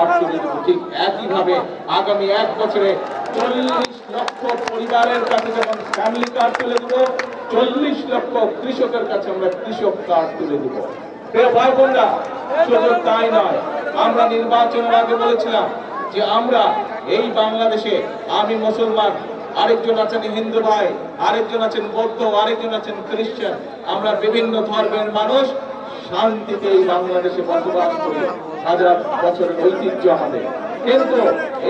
Card তুলে দেবো। ঠিক একইভাবে আগামী 1 বছরে 40 লক্ষ পরিবারের কাছে যেমন ফ্যামিলি কার্ড তুলে দেবো, 40 লক্ষ কৃষকের কাছে আমরা কৃষক কার্ড তুলে দেবো। প্রিয় ভাই বোনরা, শুধু তাই নয়, আমরা নির্বাচনের আগে বলেছিলাম যে আমরা এই বাংলাদেশে, আমি মুসলমান, আরেকজন আছেন হিন্দু ভাই, আরেকজন আছেন বৌদ্ধ, আরেকজন আছেন খ্রিস্টান, আমরা বিভিন্ন ধর্মের মানুষ শান্তিতে এই বাংলাদেশে বসবাস করি। হাজার বছরের ঐতিহ্য আমাদের। কিন্তু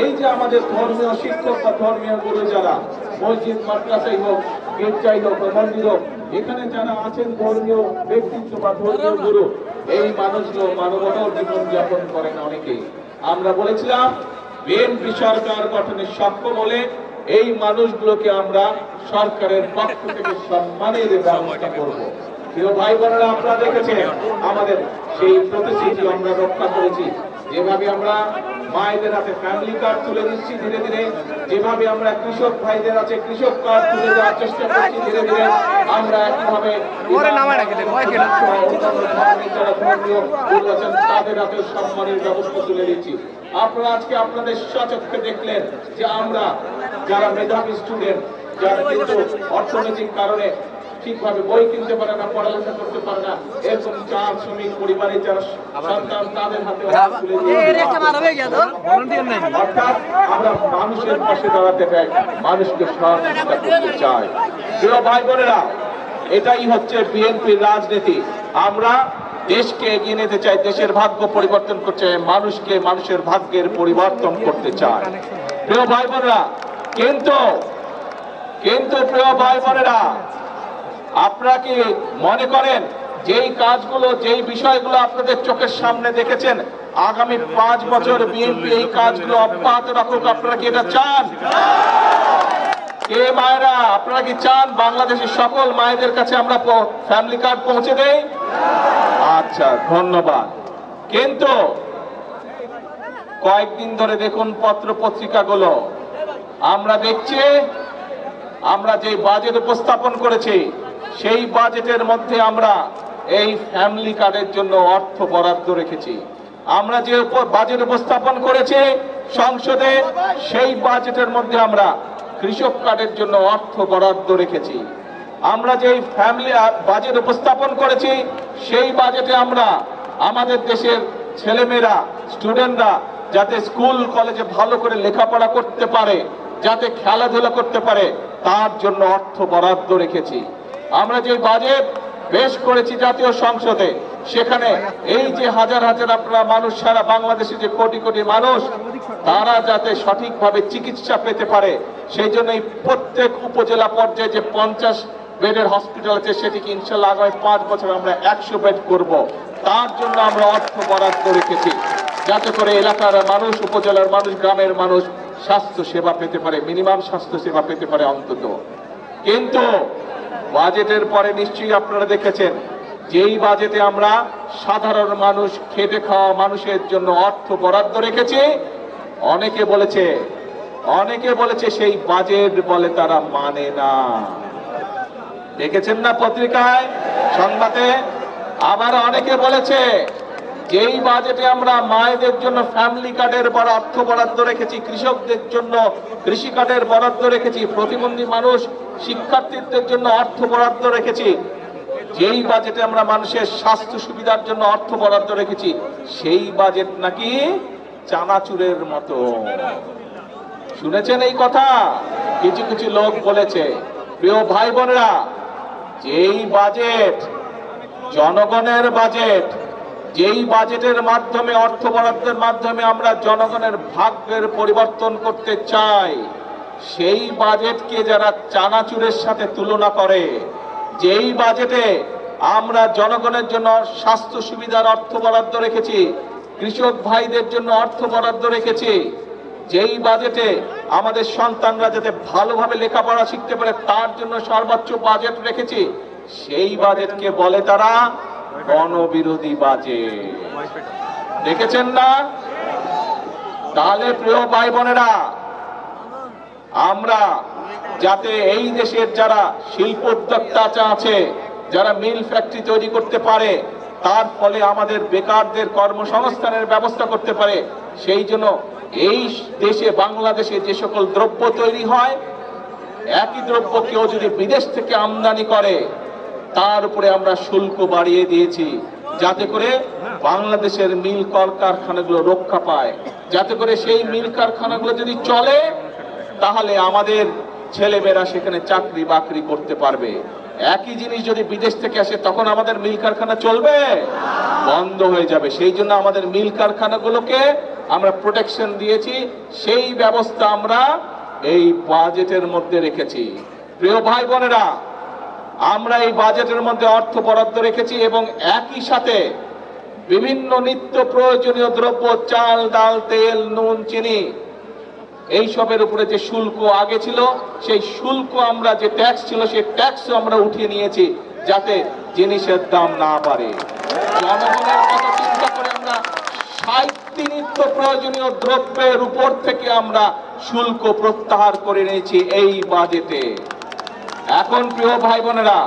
এই যে আমাদের ধর্মীয় শিক্ষক বা ধর্মীয় গুরু যারা, মসজিদ মাদ্রাসাই হোক, গির্জাই হোক, মন্দির হোক, এখানে যারা আছেন ধর্মীয় ব্যক্তিত্ব বা ধর্মীয় গুরু, এই মানুষগুলো মানবতার জীবন যাপন করেন অনেকেই। আমরা বলেছিলাম বিএনপি সরকার গঠনের সক্ষম হলে এই মানুষগুলোকে আমরা সরকারের পক্ষ থেকে সম্মানের ব্যবস্থা করব। প্রিয় ভাই বোনেরা, আপনারা দেখেছেন আমাদের সেই প্রতিশ্রুতি আমরা রক্ষা করেছি। যেভাবে আমরা মায়েদের হাতে ফ্যামিলি কার্ড তুলে দিচ্ছি ধীরে ধীরে, যেভাবে আমরা কৃষক ভাইদের আছে কৃষক কার্ড তুলে দেওয়ার চেষ্টা করছি ধীরে ধীরে, আমরা একইভাবে তাদের হাতে সম্মানের ব্যবস্থা তুলে দিচ্ছি। আপনারা আজকে আপনাদের স্বচক্ষে দেখলেন যে আমরা যারা মেধাবী স্টুডেন্ট, যারা কিন্তু অর্থনৈতিক কারণে ঠিকভাবে বই কিনতে পারে না, পড়ালেখা করতে পারে না, এরকম চা শ্রমিক পরিবারের যারা সন্তান, তাদের হাতে অর্থাৎ আমরা মানুষের পাশে দাঁড়াতে চাই, মানুষকে সহযোগিতা করতে চাই। প্রিয় ভাই বোনেরা, এটাই হচ্ছে বিএনপির রাজনীতি। আমরা দেশকে এগিয়ে নিতে চাই, দেশের ভাগ্য পরিবর্তন করতে চাই, মানুষকে মানুষের ভাগ্যের পরিবর্তন করতে চাই। প্রিয় ভাই বোনেরা, কিন্তু প্রিয় ভাই বোনেরা, আপনারা কি মনে করেন যেই কাজগুলো, যেই বিষয়গুলো আপনাদের চোখের সামনে দেখেছেন, আগামী 5 বছর বিএনপি এই কাজগুলো অব্যাহত রাখুক? আপনারা কি এটা চান? কে মায়েরা, আপনারা কি চান বাংলাদেশের সকল মায়েদের কাছে আমরা ফ্যামিলি কার্ড পৌঁছে দেই? আচ্ছা, ধন্যবাদ। কিন্তু কয়েকদিন ধরে দেখুন পত্র পত্রিকাগুলো, আমরা দেখছি আমরা যে বাজেট উপস্থাপন করেছি সেই বাজেটের মধ্যে আমরা এই ফ্যামিলি কার্ডের জন্য অর্থ বরাদ্দ রেখেছি। আমরা যে বাজেট উপস্থাপন করেছি সংসদে, সেই বাজেটের মধ্যে আমরা কৃষক কার্ডের জন্য অর্থ বরাদ্দ রেখেছি। আমরা যে ফ্যামিলি বাজেট উপস্থাপন করেছি সেই বাজেটে আমরা আমাদের দেশের ছেলেমেয়েরা, স্টুডেন্টরা যাতে স্কুল কলেজে ভালো করে লেখাপড়া করতে পারে, যাতে খেলাধুলা করতে পারে, তার জন্য অর্থ বরাদ্দ রেখেছি। আমরা যে বাজেট পেশ করেছি জাতীয় সংসদে, সেখানে এই যে হাজার হাজার আপনারা মানুষ, সারা বাংলাদেশে যে কোটি কোটি মানুষ, তারা যাতে সঠিকভাবে চিকিৎসা পেতে পারে, সেই জন্য এই প্রত্যেক উপজেলা পর্যায়ে যে 50 বেডের হসপিটাল আছে, সেটিকে ইনশাল্লাহ আগামী 5 বছর আমরা 100 বেড করব। তার জন্য আমরা অর্থ বরাদ্দ রেখেছি, যাতে করে এলাকার মানুষ, উপজেলার মানুষ, গ্রামের মানুষ স্বাস্থ্য সেবা পেতে পারে, মিনিমাম স্বাস্থ্য সেবা পেতে পারে অন্তত। কিন্তু বাজেটের পরে নিশ্চয়ই আপনারা দেখেছেন, যেই বাজেটে আমরা সাধারণ মানুষ, খেটে খাওয়া মানুষের জন্য অর্থ বরাদ্দ রেখেছি, অনেকে বলেছে সেই বাজেট বলে তারা মানে না। দেখেছেন না পত্রিকায়, সংবাদে? আবার অনেকে বলেছে যেই বাজেটে আমরা মায়েদের জন্য ফ্যামিলি কার্ডের অর্থ বরাদ্দ রেখেছি, কৃষকদের জন্য কৃষি কার্ডের বরাদ্দ রেখেছি, প্রতিবন্ধী মানুষ, শিক্ষার্থীদের জন্য অর্থ বরাদ্দ রেখেছি, যেই বাজেটে আমরা মানুষের স্বাস্থ্য সুবিধার জন্য অর্থ বরাদ্দ রেখেছি, সেই বাজেট নাকি চানাচুরের মতো। শুনেছেন এই কথা? কিছু কিছু লোক বলেছে। প্রিয় ভাই বোনেরা, যেই বাজেট জনগণের বাজেট, যেই বাজেটের মাধ্যমে, অর্থ বরাদ্দের মাধ্যমে আমরা জনগণের ভাগ্যের পরিবর্তন করতে চাই, সেই বাজেটকে যারা চানাচুরের সাথে তুলনা করে, যেই বাজেটে আমরা জনগণের জন্য স্বাস্থ্য সুবিধার অর্থ বরাদ্দ রেখেছি, কৃষক ভাইদের জন্য অর্থ বরাদ্দ রেখেছি, যেই বাজেটে আমাদের সন্তানরা যাতে ভালোভাবে লেখাপড়া শিখতে পারে তার জন্য সর্বোচ্চ বাজেট রেখেছি, সেই বাজেটকে বলে তারা গণবিরোধী বাজেট। দেখেছেন না? তাহলে প্রিয় ভাই বোনেরা, আমরা যাতে এই দেশের যারা শিল্প উদ্যোক্তা আছে, যারা মিল ফ্যাক্টরি তৈরি করতে পারে, তার ফলে আমাদের বেকারদের কর্মসংস্থানের ব্যবস্থা করতে পারে, সেই জন্য এই দেশে বাংলাদেশে যে সকল দ্রব্য তৈরি হয়, একই দ্রব্য কেউ যদি বিদেশ থেকে আমদানি করে তার উপরে আমরা শুল্ক বাড়িয়ে দিয়েছি, যাতে করে বাংলাদেশের মিল কারখানাগুলো রক্ষা পায়, যাতে করে সেই মিল কারখানাগুলো যদি চলে তাহলে আমাদের ছেলেমেয়েরা সেখানে চাকরি বাকরি করতে পারবে। একই জিনিস যদি বিদেশ থেকে আসে তখন আমাদের মিল কারখানা চলবে? বন্ধ হয়ে যাবে। সেই জন্য আমাদের মিল কারখানাগুলোকে আমরা প্রোটেকশন দিয়েছি, সেই ব্যবস্থা আমরা এই বাজেটের মধ্যে রেখেছি। প্রিয় ভাই বোনেরা, আমরা এই বাজেটের মধ্যে অর্থ বরাদ্দ রেখেছি এবং একই সাথে বিভিন্ন নিত্য প্রয়োজনীয় দ্রব্য, চাল, ডাল, তেল, নুন, চিনি, এইসবের উপরে যে শুল্ক আগে ছিল, সেই শুল্ক আমরা যে ট্যাক্স ছিল সেই ট্যাক্সও আমরা উঠিয়ে নিয়েছি, যাতে জিনিসের দাম না বাড়ে। জনগণের কথা চিন্তা করে আমরা 60টি নিত্য প্রয়োজনীয় দ্রব্যের উপর থেকে আমরা শুল্ক প্রত্যাহার করে নিয়েছি এই বাজেটে। এখন প্রিয় ভাই বোনেরা,